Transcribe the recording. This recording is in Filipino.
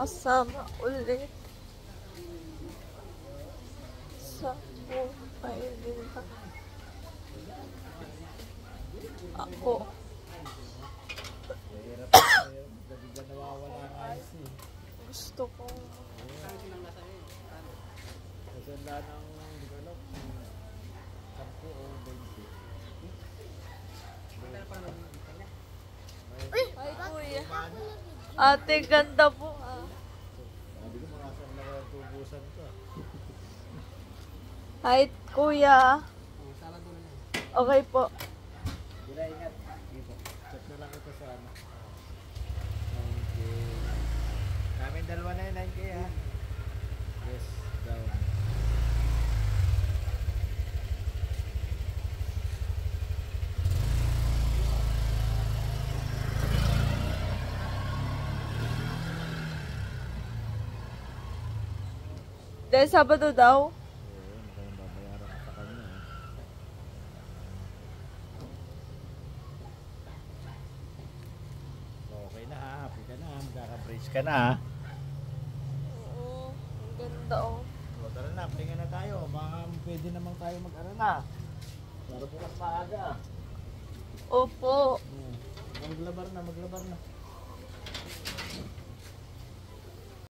makasama ulit sa buhay nila. Ako. Gusto ko. Ay, kuya. Ate, ganda po ah. Hi, kuya. Okay po. Ingat. Check na lang ito sa ano. 9K. Namin dalawa na yun, 9K ha. Yes, down. Dahil Sabado daw. Okay na ha, happy ka na, magkaka-bridge ka na ha. Oo, ang ganda oh. So, tara na, pahinga na tayo, baka pwede naman tayo mag-ano na. Para bukas maaga. Opo. Maglabar na.